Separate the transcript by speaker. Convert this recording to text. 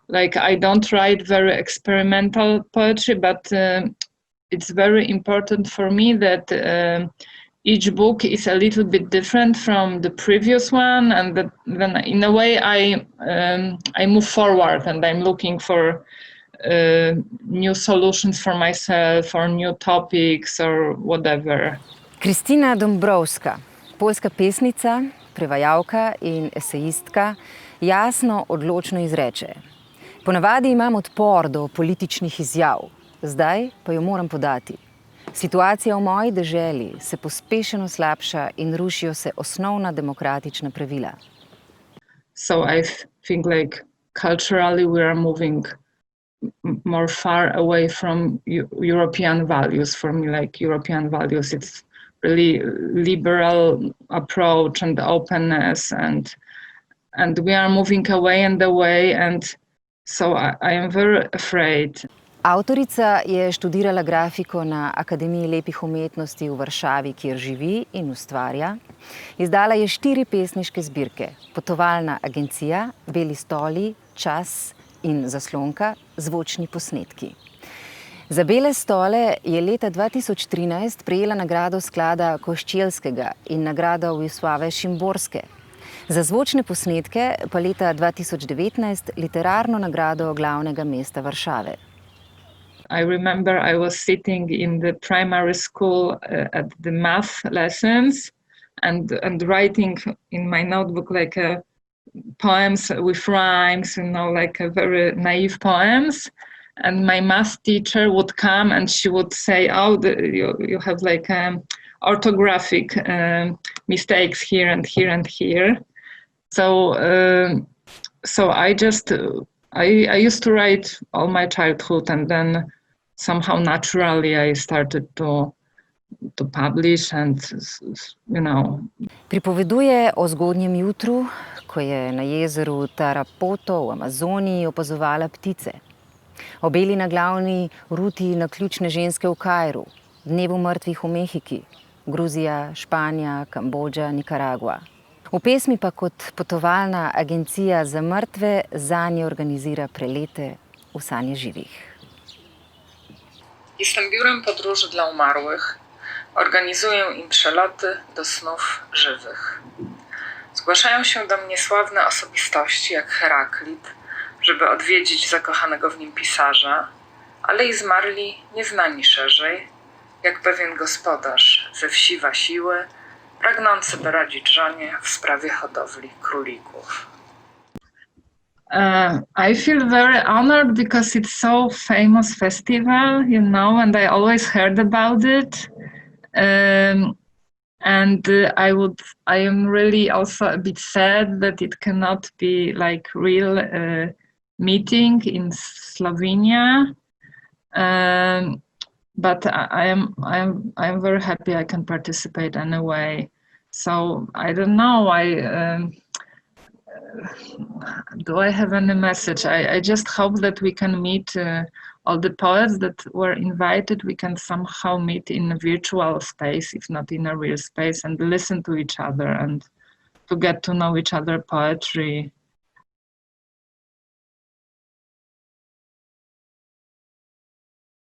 Speaker 1: like I don't write very experimental poetry, but it's very important for me that each book is a little bit different from the previous one, and that then in a way I move forward and I'm looking for new solutions for myself or new topics or whatever.
Speaker 2: Krystyna Dąbrowska, poljska pesnica, prevajalka in esejistka, jasno, odločno izreče: ponavadi imam odpor do političnih izjav, zdaj pa jo moram podati. Situacija v moji deželi se pospešeno slabša in rušijo se osnovna demokratična pravila.
Speaker 1: So I think like culturally we are moving more far away from European values. For me, like European values, it's really liberal approach and openness, and we are moving away and away, and so I am very afraid.
Speaker 2: Avtorica je študirala grafiko na Akademiji lepih umetnosti v Varšavi, kjer živi in ustvarja. Izdala je 4 pesniške zbirke: Potovalna agencija, Beli stoli, Čas in Zaslonka, zvočni posnetki. Za Bele stole je leta 2013 prejela nagrado sklada Koščeljskega in nagrado Wisławy Szymborske. Za zvočne posnetke pa leta 2019 literarno nagrado glavnega mesta Varšave.
Speaker 1: I remember I was sitting in the primary school at the math lessons and writing in my notebook like poems with rhymes, like a very naive poems. And my math teacher would come and she would say, "Oh, you have like orthographic mistakes here and here and here." So I used to write all my childhood, and then somehow naturally I started to publish and,
Speaker 2: Pripoveduje o zgodnjem jutru, ko je na jezeru Tarapoto v Amazoniji opazovala ptice. O beli naglavni ruti naključne ženske v Kairu, dnevu mrtvih v Mehiki, Gruzija, Španija, Kambodža, Nikaragua. V pesmi pa kot potovalna agencija za mrtve zanje organizira prelete w sanie żywich.
Speaker 1: Jestem biurem podróży dla umarłych. Organizuję im przeloty do snów żywych. Zgłaszają się do mnie sławne osobistości jak Heraklit, żeby odwiedzić zakochanego w nim pisarza, ale i zmarli nieznani szerzej, jak pewien gospodarz ze wsi Wasiły, pragnący doradzić żonie w sprawie hodowli królików. I feel very honored because it's so famous festival, and I always heard about it. I am really also a bit sad that it cannot be like real meeting in Slovenia. But I am very happy I can participate anyway. So I don't know. Do I have any message? I just hope that we can meet all the poets that were invited. We can somehow meet in a virtual space, if not in a real space, and listen to each other and to get to know each other poetry.